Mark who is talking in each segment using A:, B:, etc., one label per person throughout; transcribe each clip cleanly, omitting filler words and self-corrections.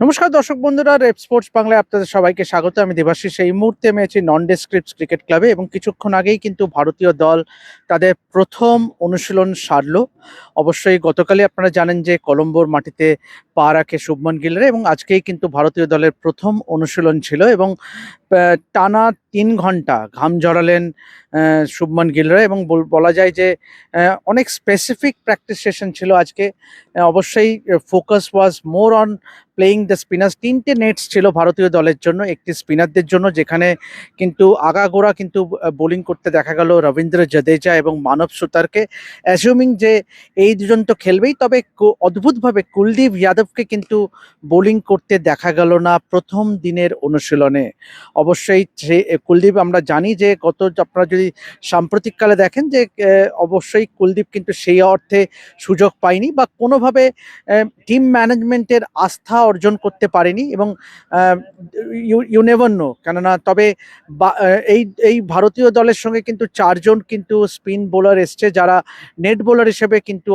A: নমস্কার দর্শক বন্ধুরা, রেপ স্পোর্টস বাংলায় আপনাদের সবাইকে স্বাগত। আমি দেবাশিস। এই মুহূর্তে আমি আছি নন ডেসক্রিপ্টস ক্রিকেট ক্লাবে এবং কিছুক্ষণ আগেই কিন্তু ভারতীয় দল তাদের প্রথম অনুশীলন সারলো। অবশ্যই গতকালই আপনারা জানেন যে কলম্বোর মাটিতে পা রাখে শুভমন গিলরা এবং আজকেই কিন্তু ভারতীয় দলের প্রথম অনুশীলন ছিল এবং টানা ৩ ঘন্টা ঘাম ঝরালেন শুভমন গিলরা এবং বলা যায় যে অনেক স্পেসিফিক প্র্যাকটিস সেশন ছিল আজকে। অবশ্যই focus was more on playing the spinners. ৩টে নেটস ছিল ভারতীয় দলের জন্য, একটি স্পিনারদের জন্য, যেখানে কিন্তু আগাগোড়া কিন্তু বোলিং করতে দেখা গেল রবীন্দ্র জাদেজা এবং মানব সুতারকে। অ্যাজিউমিং যে এই দুজন তো খেলবেই, তবে অদ্ভুতভাবে কুলদীপ যাদবকে কিন্তু বোলিং করতে দেখা গেল না প্রথম দিনের অনুশীলনে। অবশ্যই কুলদীপ, আমরা জানি যে আপনারা যদি সাম্প্রতিককালে দেখেন যে অবশ্যই কুলদীপ কিন্তু সেই অর্থে সুযোগ পায়নি বা কোনোভাবে টিম ম্যানেজমেন্টের আস্থা অর্জন করতে পারেনি এবং ইউ নেভার নো। কেননা তবে এই এই ভারতীয় দলের সঙ্গে কিন্তু 4জন কিন্তু স্পিন বোলার এসছে, যারা নেট বোলার হিসেবে কিন্তু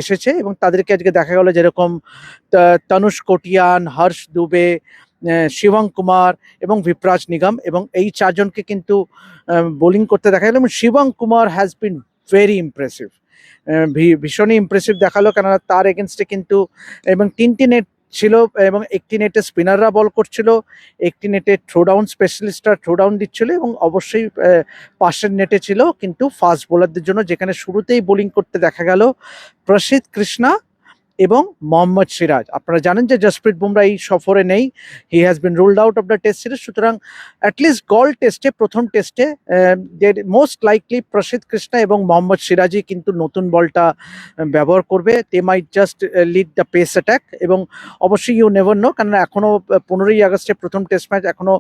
A: এসেছে এবং তাদেরকে আজকে দেখা গেল যেরকম তনুষ কোটিয়ান, হর্ষ দুবে, শিবম কুমার এবং ভিপ্রাজ নিগম, এবং এই 4জনকে কিন্তু বোলিং করতে দেখা গেল এবং Shivam Kumar has been very impressive. ভীষণই ইমপ্রেসিভ দেখালো, কেননা তার এগেনস্টে কিন্তু এবং 3টি নেট ছিল এবং একটি নেটে স্পিনাররা বল করছিল, একটি নেটে থ্রোডাউন স্পেশালিস্টরা থ্রোডাউন দিচ্ছিল এবং অবশ্যই পাশের নেটে ছিল কিন্তু ফাস্ট বোলারদের জন্য, যেখানে শুরুতেই বোলিং করতে দেখা গেল প্রসিদ্ধ কৃষ্ণা এবং মোহাম্মদ সিরাজ। আপনারা জানেন যে জসপ্রীত বুমরা এই সফরে নেই, he has been ruled out of the test series. সুতরাং অ্যাটলিস্ট গল টেস্টে, প্রথম টেস্টে মোস্ট লাইকলি প্রসিদ্ধ কৃষ্ণা এবং মোহাম্মদ সিরাজই কিন্তু নতুন বলটা ব্যবহার করবে। They might just lead the pace attack এবং অবশ্যই ইউ নেভার নো, কারণ এখনও 15ই আগস্টে প্রথম টেস্ট ম্যাচ, এখনও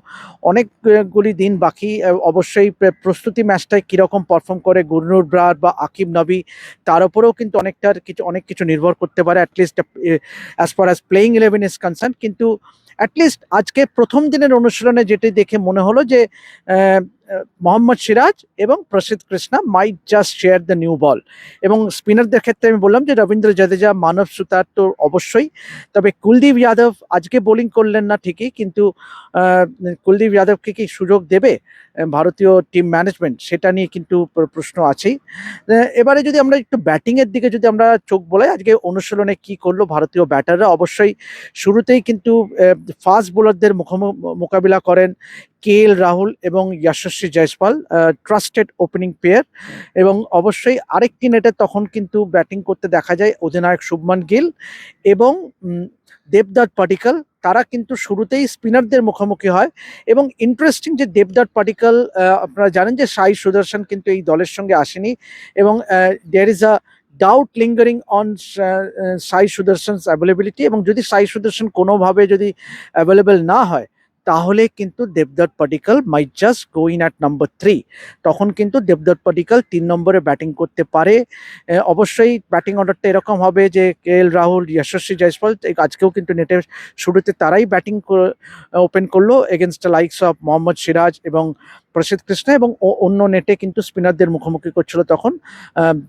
A: অনেকগুলি দিন বাকি। অবশ্যই প্রস্তুতি ম্যাচটায় কীরকম পারফর্ম করে গুরনুর ব্রার বা আকিব নবী, তার উপরেও কিন্তু অনেক কিছু নির্ভর করতে পারে, at least as far as playing 11 is concern. কিন্তু অ্যাটলিস্ট আজকে প্রথম দিনের অনুশীলনে যেটি দেখে মনে হলো যে মোহাম্মদ সিরাজ এবং প্রসিদ্ধ কৃষ্ণা মাইট জাস্ট শেয়ার দ্য নিউ বল। এবং স্পিনারদের ক্ষেত্রে আমি বললাম যে রবীন্দ্র জাদেজা, মানব সুতার তো অবশ্যই, তবে কুলদীপ যাদব আজকে বোলিং করলেন না ঠিকই, কিন্তু কুলদীপ যাদবকে কি সুযোগ দেবে ভারতীয় টিম ম্যানেজমেন্ট, সেটা নিয়ে কিন্তু প্রশ্ন আছেই। এবারে যদি আমরা একটু ব্যাটিংয়ের দিকে যদি আমরা চোখ বোলাই, আজকে অনুশীলনে কি করলো ভারতীয় ব্যাটাররা, অবশ্যই শুরুতেই কিন্তু ফাস্ট বোলারদের মোকাবিলা করেন কে এল রাহুল এবং যশস্বী জয়সওয়াল, ট্রাস্টেড ওপেনিং পেয়ার। এবং অবশ্যই আরেকটি নেটে তখন কিন্তু ব্যাটিং করতে দেখা যায় অধিনায়ক শুভমন গিল এবং দেবদত্ত পাডিক্কল। তারা কিন্তু শুরুতেই স্পিনারদের মুখোমুখি হয় এবং ইন্টারেস্টিং যে দেবদত্ত পাডিক্কল, আপনারা জানেন যে সাই সুদর্শন কিন্তু এই দলের সঙ্গে আসেনি এবং there is a doubt lingering on Sai Sudharsan's availability, এবং যদি সাই সুদর্শন কোনোভাবে যদি অ্যাভেলেবেল না হয় তাহলে কিন্তু দেবদত্ত Padikkal might just go in at number 3। তখন কিন্তু দেবদত্ত পাডিক্কল 3 নম্বরে ব্যাটিং করতে পারে। অবশ্যই ব্যাটিং অর্ডারটা এরকম হবে যে কে এল রাহুল, যশস্বী জয়সওয়াল, আজকেও কিন্তু নেটের শুরুতে তারাই ব্যাটিং ওপেন করলো against the likes of Mohammad Siraj এবং প্রসিদ্ধ কৃষ্ণা, এবং অন্য নেটে কিন্তু স্পিনারদের মুখোমুখি করছিল তখন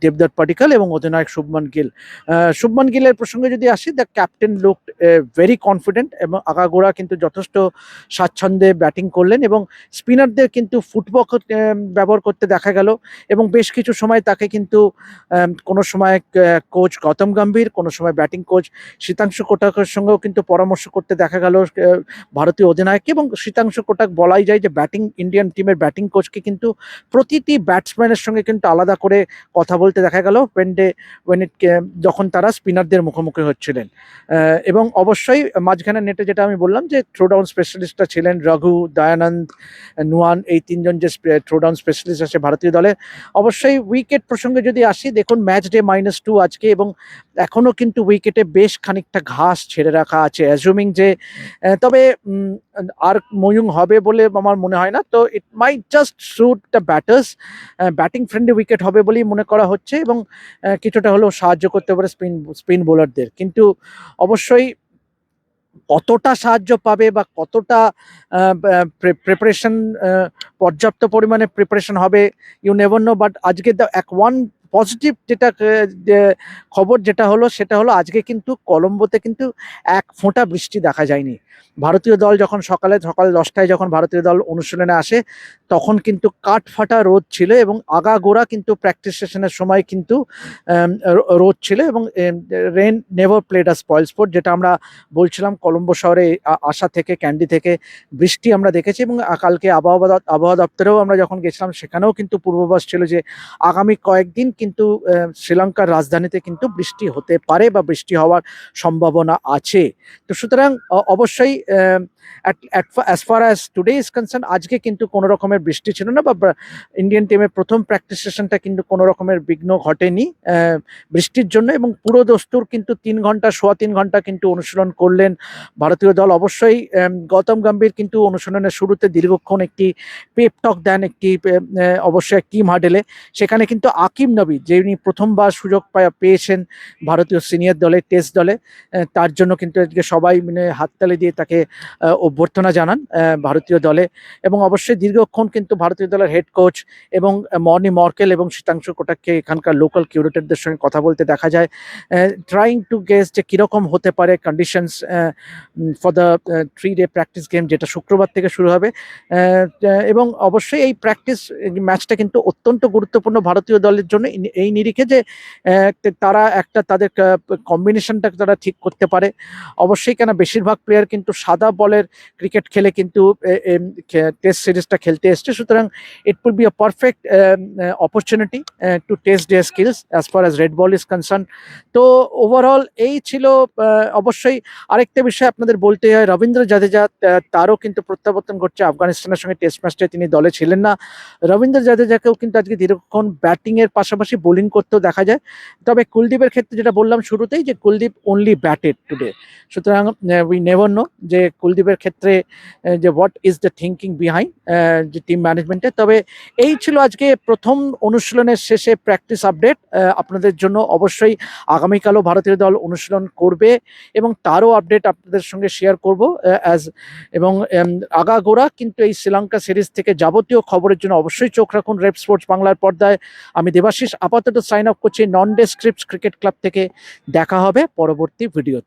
A: দেবদত্ত পাডিক্কল এবং অধিনায়ক শুভমন গিল। শুভমন গিলের প্রসঙ্গে যদি আসি, the captain look very confident এবং আগাগোড়া কিন্তু যথেষ্ট স্বাচ্ছন্দ্যে ব্যাটিং করলেন এবং স্পিনারদের কিন্তু ফুটওয়ার্ক ব্যবহার করতে দেখা গেল এবং বেশ কিছু সময় তাকে কিন্তু কোনো সময় কোচ গৌতম গম্ভীর, কোনো সময় ব্যাটিং কোচ শীতাংশু কোটাকের সঙ্গেও কিন্তু পরামর্শ করতে দেখা গেল ভারতীয় অধিনায়ককে। এবং শীতাংশু কোটাক বলাই যায় যে ইন্ডিয়ান টিমের ব্যাটিং কোচকে কিন্তু প্রতিটি ব্যাটসম্যানের সঙ্গে কিন্তু আলাদা করে কথা বলতে দেখা গেল যখন তারা স্পিনারদের মুখোমুখি হচ্ছিলেন। এবং অবশ্যই মাঝখানে নেটে যেটা আমি বললাম যে থ্রোডাউন স্পেশালিস্টরা ছিলেন রঘু, দয়ানন্দ, নুয়ান, এই 3জন যে থ্রোডাউন স্পেশালিস্ট আছে ভারতীয় দলে। অবশ্যই উইকেট প্রসঙ্গে যদি আসি, দেখুন ম্যাচ ডে -2 আজকে এবং এখনও কিন্তু উইকেটে বেশ খানিকটা ঘাস ছেড়ে রাখা আছে, অ্যাজুমিং যে তবে আর ময়ূং হবে বলে আমার মনে হয় না। তো it might just suit the batters, batting friendly wicket হবে বলেই মনে করা হচ্ছে এবং কিছুটা হলেও সাহায্য করতে পারে স্পিন বোলারদের। কিন্তু অবশ্যই কতটা সাহায্য পাবে বা কতটা প্রিপারেশন, পর্যাপ্ত পরিমাণে প্রিপারেশন হবে, ইউ নেভার নো। বাট আজকে ওয়ান পজিটিভ যেটা যে খবর যেটা হলো সেটা হলো আজকে কিন্তু কলম্বোতে কিন্তু এক ফোঁটা বৃষ্টি দেখা যায়নি। ভারতীয় দল যখন সকাল 10টায় যখন ভারতীয় দল অনুশীলনে আসে তখন কিন্তু কাঠফাটা রোদ ছিল এবং আগাগোড়া কিন্তু প্র্যাকটিস সেশনের সময় কিন্তু রোদ ছিল এবং rain never played a spoil sport, যেটা আমরা বলছিলাম কলম্বো শহরে আসা থেকে ক্যান্ডি থেকে বৃষ্টি আমরা দেখেছি। এবং কালকে আবহাওয়া দপ্তরেও আমরা যখন গেছিলাম সেখানেও কিন্তু পূর্বাভাস ছিল যে আগামী কয়েকদিন কিন্তু শ্রীলঙ্কার রাজধানীতে কিন্তু বৃষ্টি হতে পারে বা বৃষ্টি হওয়ার সম্ভাবনা আছে। তো সুতরাং অবশ্যই as far as today is concern আজকে কিন্তু কোনো রকমের বৃষ্টি ছিল না, বা ইন্ডিয়ান টিমের প্রথম প্র্যাকটিস সেশনটা কিন্তু কোনো রকমের বিঘ্ন ঘটেনি বৃষ্টির জন্য। এবং পুরো দস্তুর কিন্তু 3 ঘন্টা কিন্তু অনুশীলন করলেন ভারতীয় দল। অবশ্যই গৌতম গম্ভীর কিন্তু অনুশীলনের শুরুতে দীর্ঘক্ষণ একটি পেপ টক দেন একটি অবশ্যই টিম হাডেলে। সেখানে কিন্তু আকিব নবী, যিনি প্রথমবার সুযোগ পেয়েছেন ভারতীয় সিনিয়র দলে টেস্ট দলে, তার জন্য কিন্তু আজকে সবাই মানে হাততালি দিয়ে তাকে অভ্যর্থনা জানান ভারতীয় দলে। এবং অবশ্যই দীর্ঘক্ষণ কিন্তু ভারতীয় দলের হেড কোচ এবং মর্নি মর্কেল এবং শীতাংশু কোটাককে এখানকার লোকাল কিউরেটরদের সঙ্গে কথা বলতে দেখা যায়, ট্রাইং টু গেস যে কীরকম হতে পারে কন্ডিশনস ফর দ্য 3-ডে প্র্যাকটিস গেম, যেটা শুক্রবার থেকে শুরু হবে। এবং অবশ্যই এই প্র্যাকটিস ম্যাচটা কিন্তু অত্যন্ত গুরুত্বপূর্ণ ভারতীয় দলের জন্য এই নিরিখে যে তারা একটা তাদের কম্বিনেশনটা তারা ঠিক করতে পারে। অবশ্যই কেন বেশিরভাগ প্লেয়ার কিন্তু সাদা বলের ক্রিকেট খেলে কিন্তু টেস্ট সিরিজটা খেলতে এসছে, সুতরাং it will be a perfect opportunity to test their skills as far as red ball is concern. তো ওভারঅল এই ছিল। অবশ্যই আরেকটা বিষয় আপনাদের বলতে হয়, রবীন্দ্র জাদেজা তারও কিন্তু প্রত্যাবর্তন ঘটছে। আফগানিস্তানের সঙ্গে টেস্ট ম্যাচটায় তিনি দলে ছিলেন না। রবীন্দ্র জাদেজাকেও কিন্তু আজকে দীর্ঘক্ষণ ব্যাটিংয়ের পাশাপাশি বোলিং করতেও দেখা যায়। তবে কুলদীপের ক্ষেত্রে যেটা বললাম শুরুতেই যে কুলদীপ অনলি ব্যাটেড টুডে, সুতরাং উই নেভার নো যে কুলদীপের ক্ষেত্রে যে what is the thinking behind যে টিম ম্যানেজমেন্টে। তবে এই ছিল আজকে প্রথম অনুশীলনের শেষে প্র্যাকটিস আপডেট আপনাদের জন্য। অবশ্যই আগামীকালও ভারতীয় দল অনুশীলন করবে এবং তারও আপডেট আপনাদের সঙ্গে শেয়ার করব এবং আগাগোড়া কিন্তু এই শ্রীলঙ্কা সিরিজ থেকে যাবতীয় খবরের জন্য অবশ্যই চোখ রাখুন রেড স্পোর্টস বাংলার পর্দায়। আমি দেবাশিস আপাতত সাইন অফ করছি নন ডে স্ক্রিপ্টস ক্রিকেট ক্লাব থেকে। দেখা হবে পরবর্তী ভিডিও।